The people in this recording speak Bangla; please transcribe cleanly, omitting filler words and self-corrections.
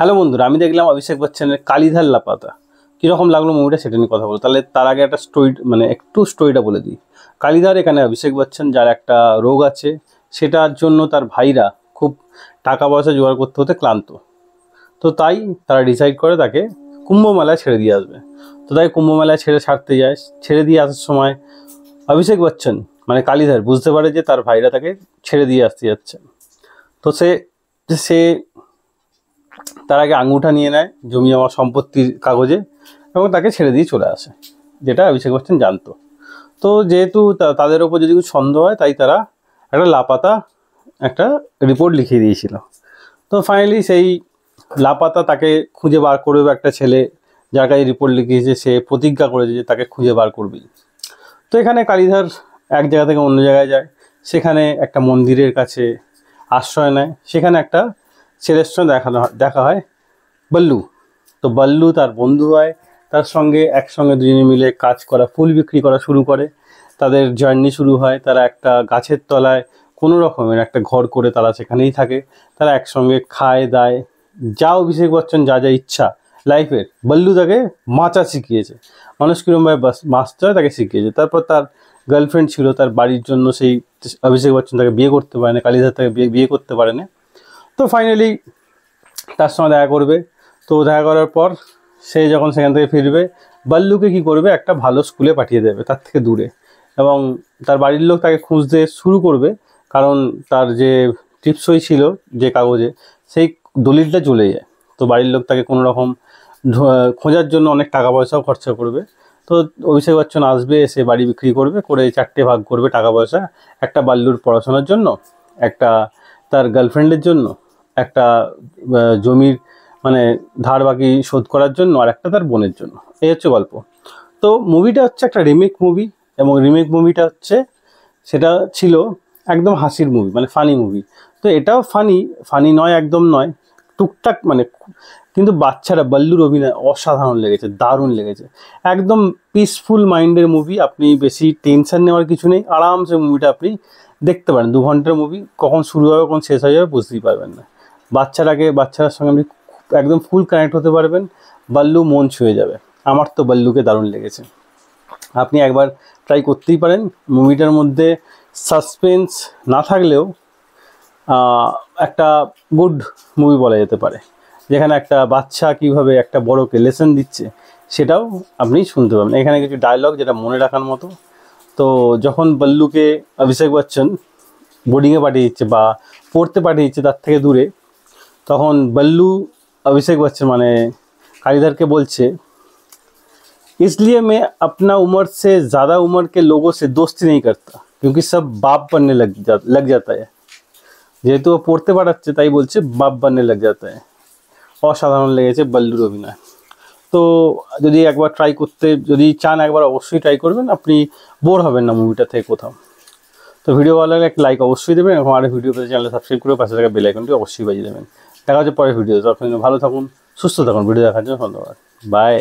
হ্যালো বন্ধুরা, আমি দেখলাম অভিষেক বচ্চনের কালিধার লাপাতা। কীরকম লাগলো মুভিটা সেটা নিয়ে কথা বলবো। তাহলে তার আগে একটা স্টোরিটা বলে দিই। কালিধার এখানে অভিষেক বচ্চন, যার একটা রোগ আছে, সেটার জন্য তার ভাইরা খুব টাকা পয়সা জোগাড় করতে হতে ক্লান্ত। তো তাই তারা ডিসাইড করে তাকে কুম্ভ মেলায় ছেড়ে দিয়ে আসবে। তো তাই কুম্ভ মেলায় ছাড়তে যায়। ছেড়ে দিয়ে আসার সময় অভিষেক বচ্চন মানে কালিধার বুঝতে পারে যে তার ভাইরা তাকে ছেড়ে দিয়ে আসতে যাচ্ছে। তো সে তার আগে আঙুঠা নিয়ে নেয় জমি জমা সম্পত্তির কাগজে এবং তাকে ছেড়ে দিয়ে চলে আসে, যেটা অভিষেক বচ্চন জানতো। তো যেহেতু তাদের ওপর যদি কিছু সন্দেহ হয়, তাই তারা একটা লাপাতা একটা রিপোর্ট লিখিয়ে দিয়েছিল। তো ফাইনালি সেই লাপাতা তাকে খুঁজে বার করবে একটা ছেলে, যার কাছে রিপোর্ট লিখিয়েছে। সে প্রতিজ্ঞা করেছে যে তাকে খুঁজে বার করবেই। তো এখানে কালিধার এক জায়গা থেকে অন্য জায়গায় যায়। সেখানে একটা মন্দিরের কাছে আশ্রয় নেয়। সেখানে একটা ছেলের সঙ্গে দেখা হয়, বল্লু। তো বল্লু তার বন্ধু হয়, তার সঙ্গে একসঙ্গে দুজনে মিলে কাজ করা, ফুল বিক্রি করা শুরু করে। তাদের জার্নি শুরু হয়। তারা একটা গাছের তলায় কোনো রকমের একটা ঘর করে তারা সেখানেই থাকে। তারা একসঙ্গে খায় দায়, যা অভিষেক বচ্চন যা যা ইচ্ছা লাইফের, বল্লু তাকে বাঁচা শিখিয়েছে। মানুষ কীরকমভাবে বাঁচতে হয় তাকে শিখিয়েছে। তারপর তার গার্লফ্রেন্ড ছিল, তার বাড়ির জন্য সেই অভিষেক বচ্চন তাকে বিয়ে করতে পারে না, কালিধার তাকে বিয়ে করতে পারে না। তো ফাইনালি তার সঙ্গে দেখা করবে। তো দেখা করার পর সে যখন সেখান থেকে ফিরবে, বল্লুকে কী করবে, একটা ভালো স্কুলে পাঠিয়ে দেবে তার থেকে দূরে। এবং তার বাড়ির লোক তাকে খুঁজতে শুরু করবে, কারণ তার যে টিপসই ছিল যে কাগজে, সেই দলিলটা চলে যায়। তো বাড়ির লোক তাকে কোনো রকম খোঁজার জন্য অনেক টাকা পয়সাও খরচা করবে। তো অভিষেক বচ্চন আসবে, এসে বাড়ি বিক্রি করবে, করে 4টে ভাগ করবে টাকা পয়সা। একটা বল্লুর পড়াশোনার জন্য, একটা তার গার্লফ্রেন্ডের জন্য, একটা জমির মানে ধার বাকি শোধ করার জন্য, আর একটা তার বোনের জন্য। এই হচ্ছে গল্প। তো মুভিটা হচ্ছে একটা রিমেক মুভি, এবং রিমেক মুভিটা হচ্ছে সেটা ছিল একদম হাসির মুভি, মানে ফানি মুভি। তো এটাও ফানি নয়, একদম নয়, টুকটাক মানে। কিন্তু বাচ্চারা বল্লুর অভিনয় অসাধারণ লেগেছে, দারুণ লেগেছে। একদম পিসফুল মাইন্ডের মুভি। আপনি বেশি টেনশন নেওয়ার কিছু নেই, আরামসে মুভিটা আপনি দেখতে পারেন। 2 ঘন্টার মুভি, কখন শুরু হবে কখন শেষ হয়ে যাবে বুঝতেই পারবেন না। বাচ্চার সঙ্গে আপনি একদম ফুল কানেক্ট হতে পারবেন। বল্লু মন ছুঁয়ে যাবে। আমার তো বল্লুকে দারুণ লেগেছে। আপনি একবার ট্রাই করতেই পারেন। মুভিটার মধ্যে সাসপেন্স না থাকলেও একটা গুড মুভি বলা যেতে পারে, যেখানে একটা বাচ্চা কীভাবে একটা বড়কে লেসন দিচ্ছে সেটাও আপনি শুনতে পাবেন। এখানে কিছু ডায়লগ যেটা মনে রাখার মতো। তো যখন বল্লুকে অভিষেক বচ্চন বোর্ডিংয়ে পাঠিয়ে দিচ্ছে বা পড়তে পাঠিয়ে দিচ্ছে তার থেকে দূরে, তখন বল্লু अभिषेक बच्चन माने कालीधर के बोलছে, इसलिए मैं अपना उम्र से ज़्यादा उम्र के लोगों से दोस्ती नहीं करता, क्योंकि सब बाप बनने लग जाता है। যেহেতু পড়তে পাঠাচ্ছে তাই বলছে বাপ बनने लग जाता है। অসাধারণ লেগেছে বল্লুর অভিনয়। তো যদি একবার ট্রাই করতে যদি চান, একবার অবশ্যই ট্রাই করবেন, আপনি বোর হবেন না মুভিটা থেকে কোথাও। তো ভিডিও ভালো লাগলে একটা লাইক অবশ্যই দেবেন, এবং আরও ভিডিও পেতে চ্যানেল সাবস্ক্রাইব করে পাশে থাকা বেল আইকনটি অবশ্যই বাজিয়ে দেবেন। দেখা হচ্ছে পরের ভিডিও। তখন ভালো থাকুন, সুস্থ থাকুন। ভিডিও দেখার জন্য ধন্যবাদ। বাই।